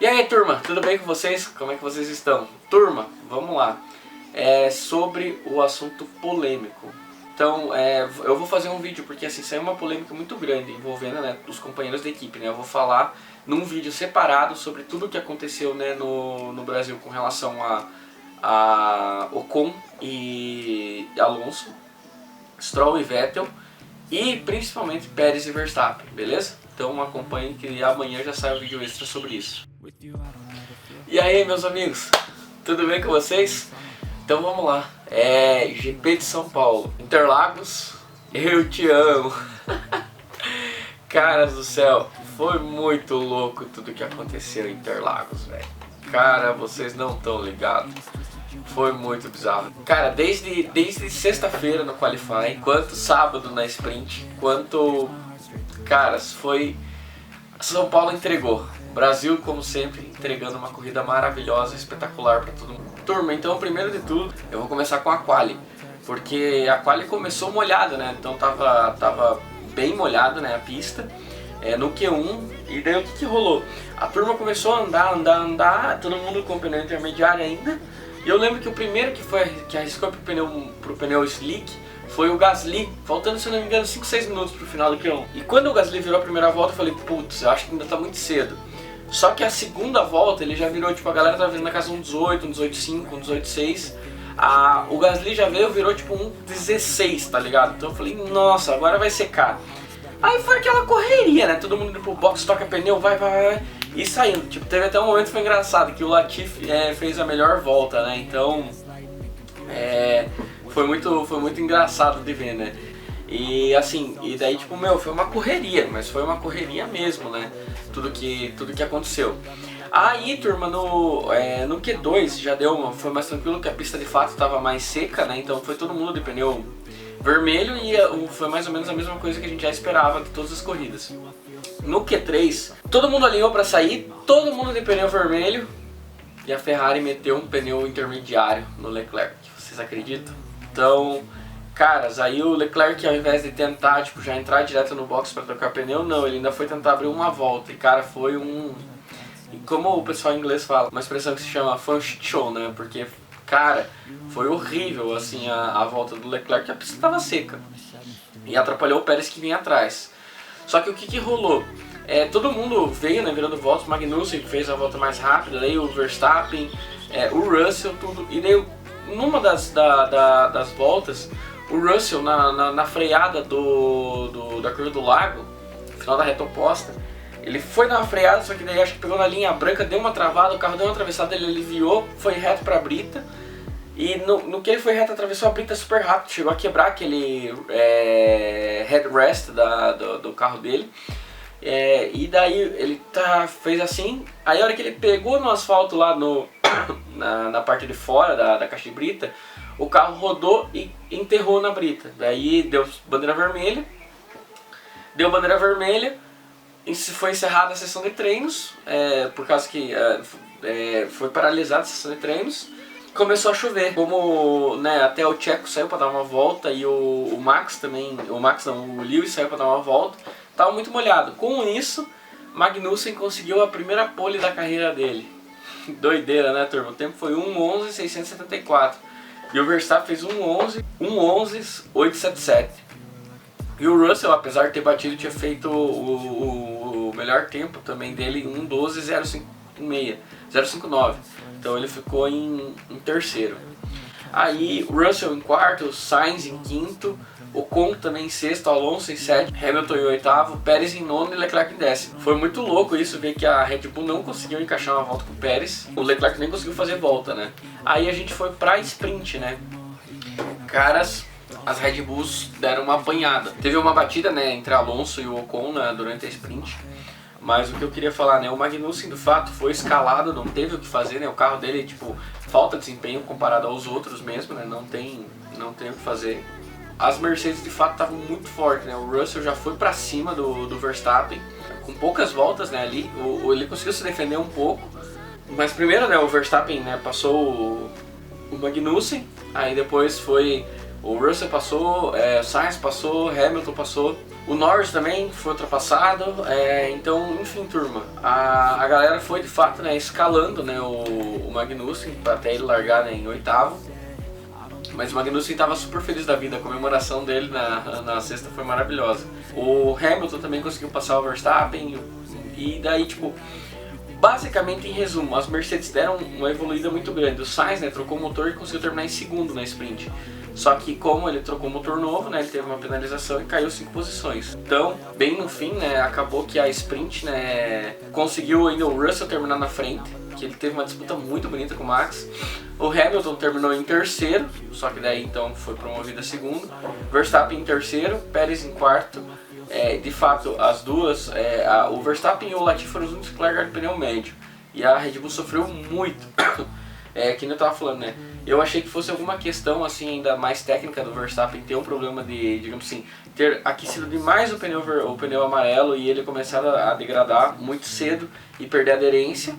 E aí, turma, tudo bem com vocês? Como é que vocês estão? Turma, vamos lá. É sobre o assunto polêmico. Então, eu vou fazer um vídeo porque assim, saiu uma polêmica muito grande envolvendo, né, os companheiros da equipe, né? Eu vou falar num vídeo separado sobre tudo o que aconteceu, né, no Brasil com relação a Ocon e Alonso, Stroll e Vettel e principalmente Pérez e Verstappen, beleza? Então acompanhem que amanhã já sai um vídeo extra sobre isso. E aí, meus amigos, tudo bem com vocês? Então vamos lá, GP de São Paulo, Interlagos, eu te amo. Caras do céu, foi muito louco tudo que aconteceu em Interlagos, velho. Cara, vocês não estão ligados. Foi muito bizarro. Cara, desde sexta-feira no Qualify, quanto sábado na Sprint, quanto... Caras, foi... São Paulo entregou. Brasil, como sempre, entregando uma corrida maravilhosa, espetacular pra todo mundo. Turma, então, primeiro de tudo, eu vou começar com a quali. Porque a quali começou molhada, né? Então tava bem molhada, né, a pista. No Q1, e daí o que rolou? A turma começou a andar, todo mundo com o pneu intermediário ainda. E eu lembro que o primeiro que arriscou pro pneu slick foi o Gasly, faltando, se não me engano, 5, 6 minutos pro final do Q1. E quando o Gasly virou a primeira volta, eu falei, putz, eu acho que ainda tá muito cedo. Só que a segunda volta, ele já virou, tipo, a galera tava vindo na casa um 18, um 18.5, um 18.6. O Gasly já virou tipo um 16, tá ligado? Então eu falei, nossa, agora vai secar. Aí foi aquela correria, né? Todo mundo indo pro box, toca pneu, vai. E saindo. Tipo, teve até um momento que foi engraçado, que o Latifi fez a melhor volta, né? Então, foi muito engraçado de ver, né? E assim, e daí tipo, foi uma correria, mas foi uma correria mesmo, né? Tudo que aconteceu. Aí, turma, no Q2 já foi mais tranquilo, que a pista de fato estava mais seca, né? Então foi todo mundo de pneu vermelho e foi mais ou menos a mesma coisa que a gente já esperava de todas as corridas. No Q3, todo mundo alinhou para sair, todo mundo de pneu vermelho, e a Ferrari meteu um pneu intermediário no Leclerc. Vocês acreditam? Então, caras, aí o Leclerc, ao invés de tentar tipo, já entrar direto no box para trocar pneu, não, ele ainda foi tentar abrir uma volta. E cara, foi como o pessoal em inglês fala, uma expressão que se chama fun shit show, né? Porque, cara, foi horrível assim a volta do Leclerc, a pista estava seca. E atrapalhou o Pérez que vinha atrás. Só que o que rolou? Todo mundo veio, né, virando voltas, o Magnussen que fez a volta mais rápida, daí o Verstappen, o Russell, tudo. E daí, numa das voltas, o Russell na freada da curva do lago, no final da reta oposta, ele foi dar uma freada, só que daí acho que pegou na linha branca, deu uma travada, o carro deu uma atravessada, ele aliviou, foi reto pra brita. E no que ele foi reto, atravessou a brita super rápido, chegou a quebrar aquele headrest do carro dele. E daí ele fez assim, aí a hora que ele pegou no asfalto lá na parte de fora da caixa de brita, o carro rodou e enterrou na brita. Daí deu bandeira vermelha, e foi encerrada a sessão de treinos, por causa que foi paralisada a sessão de treinos. Começou a chover, como, né, até o Checo saiu para dar uma volta e o Max também, o Lewis saiu para dar uma volta, tava muito molhado. Com isso, Magnussen conseguiu a primeira pole da carreira dele. Doideira, né, turma? O tempo foi 1:11.674 e o Verstappen fez 1:11.877. E o Russell, apesar de ter batido, tinha feito o melhor tempo também dele, 1:12.059. Então ele ficou em terceiro. Aí o Russell em quarto, Sainz em quinto, Ocon também em sexto, Alonso em sétimo, Hamilton em oitavo, Pérez em nono e Leclerc em décimo. Foi muito louco isso, ver que a Red Bull não conseguiu encaixar uma volta com o Pérez, o Leclerc nem conseguiu fazer volta, né? Aí a gente foi pra sprint, né? Caras, as Red Bulls deram uma apanhada. Teve uma batida, né, entre Alonso e o Ocon, né, durante a sprint. Mas o que eu queria falar, né, o Magnussen, do fato, foi escalado, não teve o que fazer, né, o carro dele, tipo, falta desempenho comparado aos outros mesmo, né, não tem o que fazer. As Mercedes, de fato, estavam muito fortes, né, o Russell já foi pra cima do Verstappen, com poucas voltas, né, ali, ele conseguiu se defender um pouco, mas primeiro, né, o Verstappen, né, passou o Magnussen, aí depois foi, o Russell passou, Sainz passou, Hamilton passou, O Norris também foi ultrapassado, então, enfim, turma, a galera foi de fato, né, escalando, né, o Magnussen até ele largar, né, em oitavo. Mas o Magnussen estava super feliz da vida, a comemoração dele na sexta foi maravilhosa. O Hamilton também conseguiu passar o Verstappen e daí, tipo, basicamente em resumo, as Mercedes deram uma evoluída muito grande. O Sainz, né, trocou o motor e conseguiu terminar em segundo na sprint. Só que como ele trocou o motor novo, né, ele teve uma penalização e caiu 5 posições. Então, bem no fim, né, acabou que a sprint, né, conseguiu ainda o Russell terminar na frente, que ele teve uma disputa muito bonita com o Max. O Hamilton terminou em terceiro, só que daí então foi promovido a segundo. Verstappen em terceiro, Pérez em quarto. De fato, as duas, o Verstappen e o Latifi foram os únicos que largaram de pneu médio. E a Red Bull sofreu muito. Que nem eu tava falando, né? Eu achei que fosse alguma questão assim ainda mais técnica do Verstappen ter um problema de, digamos assim, ter aquecido demais o pneu amarelo e ele começar a degradar muito cedo e perder a aderência.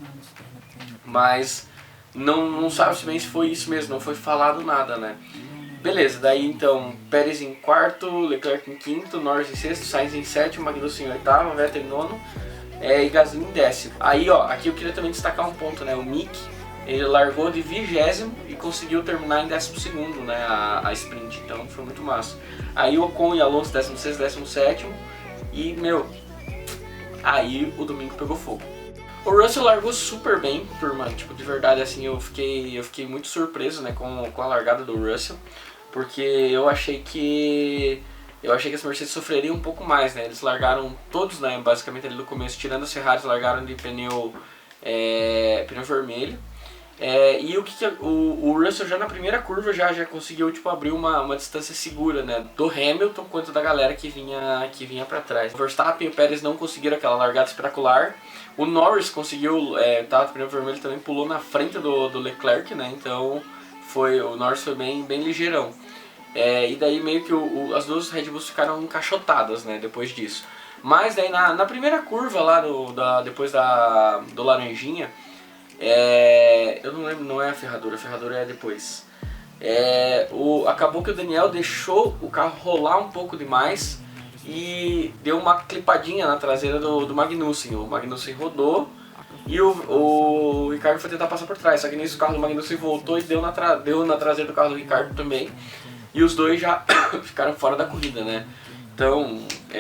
Mas não sabe-se bem se foi isso mesmo, não foi falado nada, né? Beleza, daí então Pérez em quarto, Leclerc em quinto, Norris em sexto, Sainz em sétimo, Magnussen em oitavo, Vettel em nono e Gasly em décimo. Aí ó, aqui eu queria também destacar um ponto, né? O Mick, ele largou de 20º e conseguiu terminar em 12º, né, a sprint, então foi muito massa. Aí o Ocon e Alonso 16º, 17º e, meu, aí o domingo pegou fogo. O Russell largou super bem, turma, tipo, de verdade, assim, eu fiquei muito surpreso, né, com a largada do Russell, porque eu achei que as Mercedes sofreriam um pouco mais, né, eles largaram todos, né, basicamente ali no começo, tirando as Ferraris, largaram de pneu vermelho. E o Russell já na primeira curva já conseguiu tipo, abrir uma distância segura, né, do Hamilton quanto da galera que vinha para trás. O Verstappen e o Pérez não conseguiram aquela largada espetacular. O Norris conseguiu, tava de pneu vermelho também, pulou na frente do Leclerc, né, então o Norris foi bem ligeirão. E daí meio que as duas Red Bulls ficaram encaixotadas, né, depois disso. Mas daí na primeira curva lá, depois do Laranjinha, eu não lembro, não é a ferradura é depois. Acabou que o Daniel deixou o carro rolar um pouco demais e deu uma clipadinha na traseira do Magnussen. O Magnussen rodou e o Ricardo foi tentar passar por trás, só que nisso o carro do Magnussen voltou e deu na traseira do carro do Ricardo também. E os dois já ficaram fora da corrida, né? Então,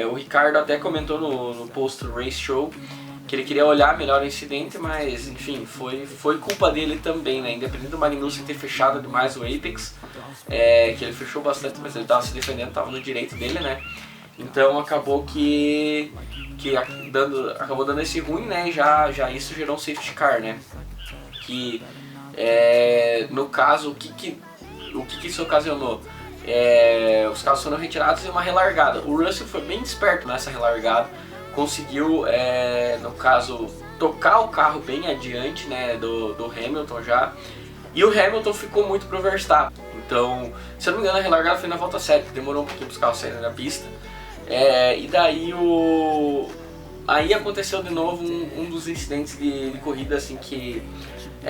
o Ricardo até comentou no post-race show que ele queria olhar melhor o incidente, mas enfim, foi culpa dele também, né? Independente do Magnussen ter fechado demais o Apex, que ele fechou bastante, mas ele estava se defendendo, estava no direito dele, né? Então acabou acabou dando esse ruim, né? Já isso gerou um safety car, né? Que no caso, o que isso ocasionou? Os carros foram retirados e uma relargada. O Russell foi bem esperto nessa relargada, conseguiu, no caso, tocar o carro bem adiante, né, do Hamilton já, e o Hamilton ficou muito pro Verstappen. Então, se eu não me engano, a relargada foi na volta 7, demorou um pouquinho para os carros saírem da pista. E daí aí aconteceu de novo um dos incidentes de corrida, assim, que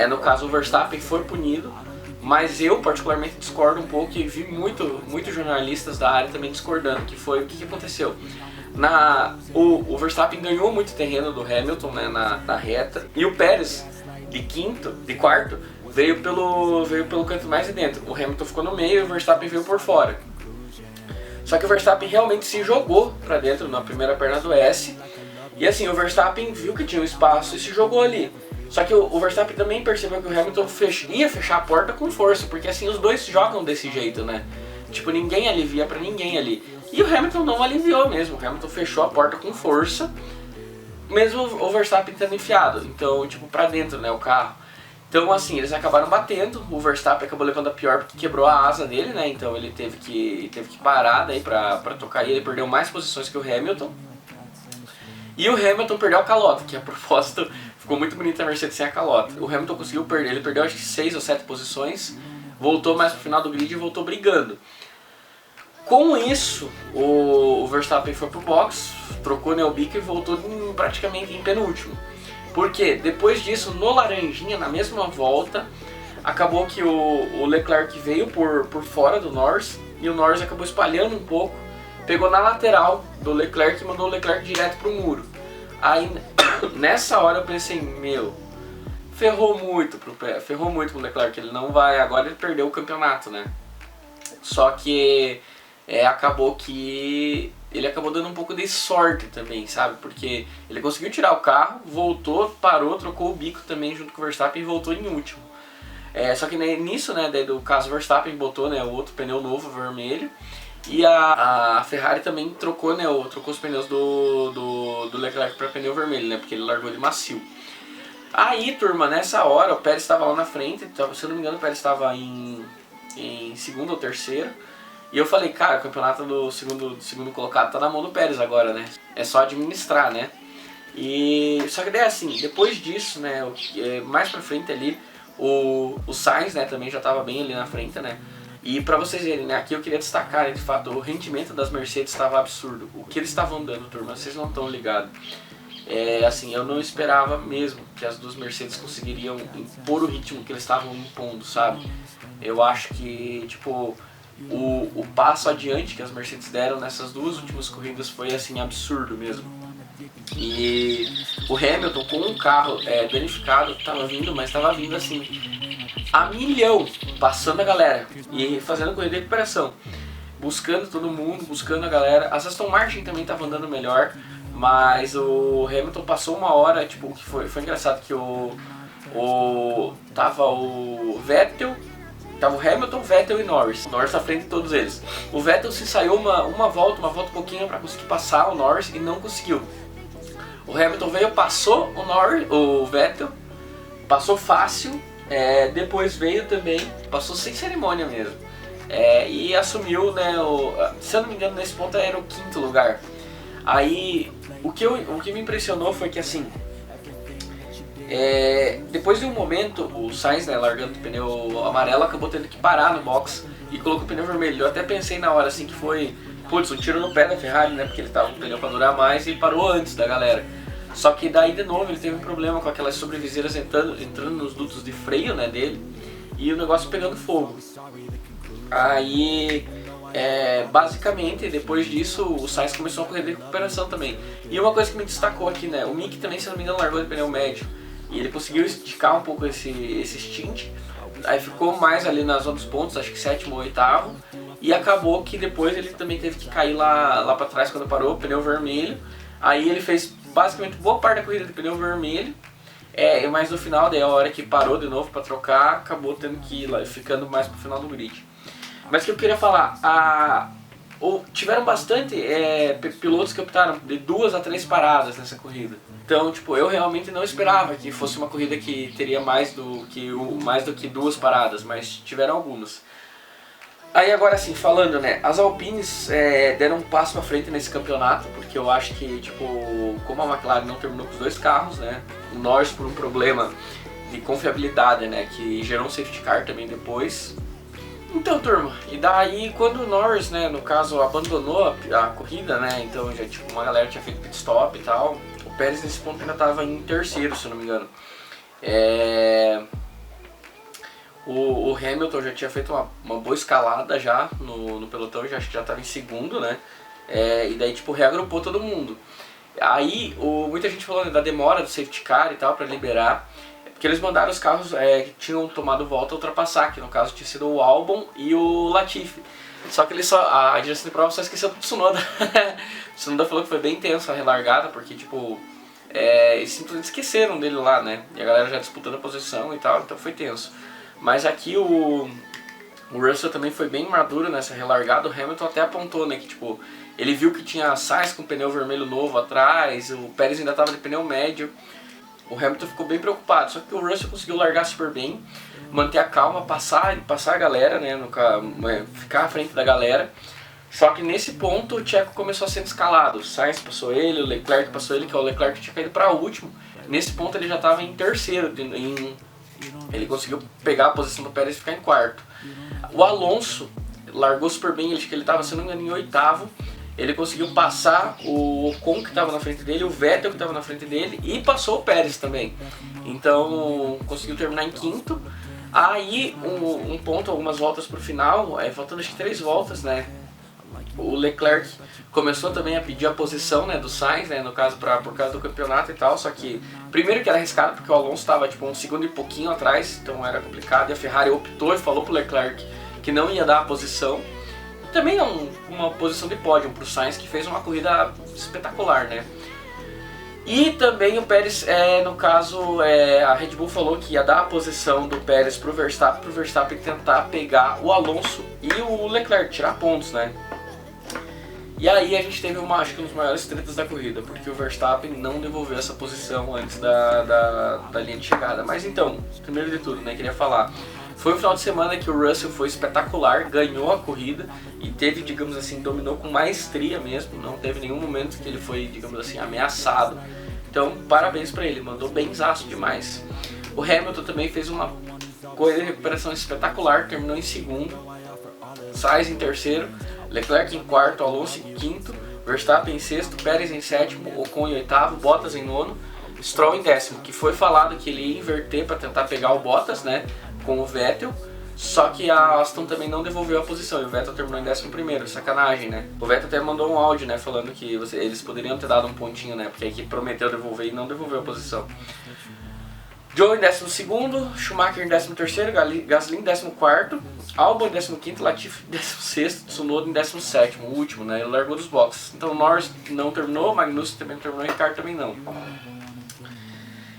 no caso o Verstappen foi punido, mas eu particularmente discordo um pouco e vi muitos jornalistas da área também discordando, que foi o que aconteceu. O Verstappen ganhou muito terreno do Hamilton, né, na reta, e o Pérez de quarto veio pelo canto mais de dentro. O Hamilton ficou no meio e o Verstappen veio por fora. Só que o Verstappen realmente se jogou para dentro na primeira perna do S, e assim, o Verstappen viu que tinha um espaço e se jogou ali. Só que o Verstappen também percebeu que o Hamilton ia fechar a porta com força, porque assim os dois jogam desse jeito, né? Tipo, ninguém alivia pra ninguém ali. E o Hamilton não aliviou mesmo, o Hamilton fechou a porta com força, mesmo o Verstappen tendo enfiado, então, tipo, pra dentro, né, o carro. Então, assim, eles acabaram batendo, o Verstappen acabou levando a pior porque quebrou a asa dele, né, então ele teve que parar daí pra tocar e ele perdeu mais posições que o Hamilton. E o Hamilton perdeu a calota, que a propósito ficou muito bonita a Mercedes sem a calota. O Hamilton conseguiu perder, ele perdeu acho que 6 ou 7 posições, voltou mais pro final do grid e voltou brigando. Com isso, o Verstappen foi pro box, trocou o Neobica e voltou praticamente em penúltimo. Porque depois disso, no Laranjinha, na mesma volta, acabou que o Leclerc veio por fora do Norris e o Norris acabou espalhando um pouco pegou na lateral do Leclerc e mandou o Leclerc direto pro muro. Aí nessa hora eu pensei, meu, ferrou muito pro Leclerc, ele não vai, agora ele perdeu o campeonato, né? Só que acabou que ele acabou dando um pouco de sorte também, sabe? Porque ele conseguiu tirar o carro, voltou, parou, trocou o bico também junto com o Verstappen e voltou em último. Só que nisso, né, daí do caso Verstappen botou, né, o outro pneu novo vermelho e a Ferrari também trocou, né, trocou os pneus do Leclerc para pneu vermelho, né, porque ele largou de macio. Aí, turma, nessa hora o Pérez estava lá na frente, se eu não me engano o Pérez estava em segundo ou terceiro. E eu falei, cara, o campeonato do segundo colocado tá na mão do Pérez agora, né? É só administrar, né? E só que daí assim, depois disso, né, mais pra frente ali, o Sainz, né, também já tava bem ali na frente, né? E pra vocês verem, né, aqui eu queria destacar, né, de fato, o rendimento das Mercedes estava absurdo. O que eles estavam dando, turma, vocês não estão ligados. Assim, eu não esperava mesmo que as duas Mercedes conseguiriam impor o ritmo que eles estavam impondo, sabe? Eu acho que, tipo, o passo adiante que as Mercedes deram nessas duas últimas corridas foi, assim, absurdo mesmo. E o Hamilton com um carro danificado estava vindo, mas estava vindo assim a milhão, passando a galera e fazendo corrida de recuperação, buscando todo mundo, buscando a galera. A Aston Martin também estava andando melhor, mas o Hamilton passou uma hora, tipo, que foi engraçado que tava o Vettel, tava o Hamilton, Vettel e Norris. O Norris à frente de todos eles. O Vettel se saiu uma volta um pouquinho para conseguir passar o Norris e não conseguiu. O Hamilton veio, passou o Vettel, passou fácil, depois veio também, passou sem cerimônia mesmo. E assumiu, né, se eu não me engano nesse ponto era o 5º lugar. Aí o que me impressionou foi que assim, depois de um momento o Sainz, né, largando o pneu amarelo, acabou tendo que parar no box e colocou o pneu vermelho. Eu até pensei na hora assim que foi, putz, um tiro no pé da Ferrari, né, porque ele tava com o pneu para durar mais e parou antes da galera. Só que daí de novo ele teve um problema com aquelas sobreviseiras entrando nos dutos de freio, né, dele, e o negócio pegando fogo. Aí basicamente depois disso o Sainz começou a correr de recuperação também. E uma coisa que me destacou aqui, né, o Mick também, se não me engano, largou de pneu médio e ele conseguiu esticar um pouco esse stint. Aí ficou mais ali na zona dos pontos, acho que 7º ou 8º, e acabou que depois ele também teve que cair lá para trás quando parou, pneu vermelho. Aí ele fez basicamente boa parte da corrida de pneu vermelho, mas no final, daí a hora que parou de novo para trocar, acabou tendo que ir lá, ficando mais pro final do grid. Mas o que eu queria falar, tiveram bastante pilotos que optaram de 2 a 3 paradas nessa corrida. Então, tipo, eu realmente não esperava que fosse uma corrida que teria mais do que 2 paradas, mas tiveram algumas. Aí agora assim, falando, né, as Alpines deram um passo pra frente nesse campeonato, porque eu acho que, tipo, como a McLaren não terminou com os 2 carros, né, o Norris por um problema de confiabilidade, né, que gerou um safety car também depois. Então, turma, e daí quando o Norris, né, no caso, abandonou a corrida, né, então já, tipo, uma galera tinha feito pit stop e tal, o Pérez nesse ponto ainda tava em terceiro, se eu não me engano. O Hamilton já tinha feito uma boa escalada já no pelotão, acho que já estava em segundo, né? E daí tipo reagrupou todo mundo. Aí muita gente falou, né, da demora do safety car e tal para liberar, porque eles mandaram os carros que tinham tomado volta a ultrapassar, que no caso tinha sido o Albon e o Latifi. Só que a direção de prova só esqueceu do Tsunoda. O Tsunoda falou que foi bem tenso a relargada, porque tipo eles simplesmente esqueceram dele lá, né? E a galera já disputando a posição e tal, então foi tenso. Mas aqui o Russell também foi bem maduro nessa relargada. O Hamilton até apontou, né, que tipo, ele viu que tinha Sainz com pneu vermelho novo atrás, o Pérez ainda estava de pneu médio. O Hamilton ficou bem preocupado, só que o Russell conseguiu largar super bem, manter a calma, passar a galera, né, ficar à frente da galera. Só que nesse ponto o Checo começou a ser escalado, o Sainz passou ele, o Leclerc passou ele, que o Leclerc tinha caído para último. Nesse ponto ele já estava em terceiro, ele conseguiu pegar a posição do Pérez e ficar em quarto. O Alonso largou super bem, acho que ele estava, se não me engano, em 8º. Ele conseguiu passar o Ocon que estava na frente dele, o Vettel que estava na frente dele e passou o Pérez também. Então conseguiu terminar em 5º. Aí um ponto, algumas voltas para o final, faltando acho que 3 voltas, né? o Leclerc começou também a pedir a posição, né, do Sainz, né, no caso por causa do campeonato e tal, só que primeiro que era arriscado porque o Alonso estava tipo um segundo e pouquinho atrás, então era complicado, e a Ferrari optou e falou pro Leclerc que não ia dar a posição. E também uma posição de pódio pro Sainz, que fez uma corrida espetacular, né. E também o Pérez, no caso, a Red Bull falou que ia dar a posição do Pérez pro Verstappen tentar pegar o Alonso e o Leclerc, tirar pontos, né. E aí a gente teve acho que um dos maiores tretas da corrida, porque o Verstappen não devolveu essa posição antes da linha de chegada. Mas então, primeiro de tudo, né, queria falar, foi um final de semana que o Russell foi espetacular, ganhou a corrida e teve, digamos assim, dominou com maestria mesmo, não teve nenhum momento que ele foi, digamos assim, ameaçado. Então, parabéns pra ele, mandou benzaço demais. O Hamilton também fez uma corrida de recuperação espetacular, terminou em segundo, Sainz em terceiro, Leclerc em quarto, Alonso em quinto, Verstappen em sexto, Pérez em sétimo, Ocon em oitavo, Bottas em nono, Stroll em décimo, que foi falado que ele ia inverter para tentar pegar o Bottas, né, com o Vettel, só que a Aston também não devolveu a posição e o Vettel terminou em 11º, sacanagem, né. O Vettel até mandou um áudio, né, falando que eles poderiam ter dado um pontinho, né, porque a equipe prometeu devolver e não devolveu a posição. Joe em 12º, Schumacher em 13º, Gasly em 14º, Albon em 15º, Latifi em 16º, Tsunoda em 17º, o último, né, ele largou dos boxes. Então Norris não terminou, Magnussen também não terminou, Ricardo também não.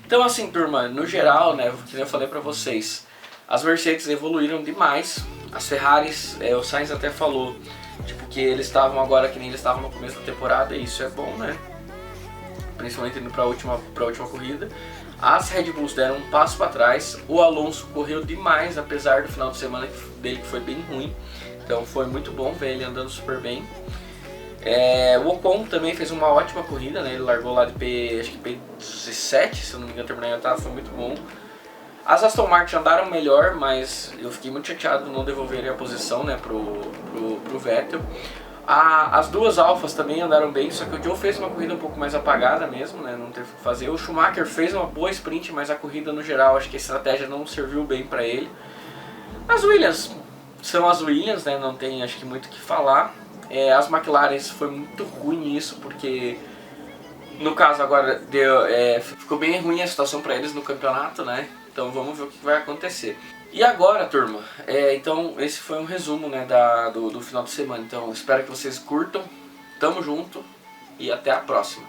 Então assim, turma, no geral, né, que eu falei pra vocês, as Mercedes evoluíram demais, as Ferraris, o Sainz até falou, tipo, que eles estavam agora que nem eles estavam no começo da temporada, e isso é bom, né, principalmente indo pra última corrida. As Red Bulls deram um passo para trás, o Alonso correu demais, apesar do final de semana dele que foi bem ruim, então foi muito bom ver ele andando super bem. O Ocon também fez uma ótima corrida, né? Ele largou lá de P17, se eu não me engano, terminou em oitavo, foi muito bom. As Aston Martin andaram melhor, mas eu fiquei muito chateado de não devolverem a posição, né, pro Vettel. As duas Alfas também andaram bem, só que o Joe fez uma corrida um pouco mais apagada mesmo, né, não teve o que fazer. O Schumacher fez uma boa sprint, mas a corrida no geral, acho que a estratégia não serviu bem para ele. As Williams são as Williams, né, não tem acho que muito o que falar. As McLaren foi muito ruim isso, porque no caso agora ficou bem ruim a situação para eles no campeonato, né, então vamos ver o que vai acontecer. E agora, turma, então esse foi um resumo, né, do final de semana. Então espero que vocês curtam, tamo junto e até a próxima.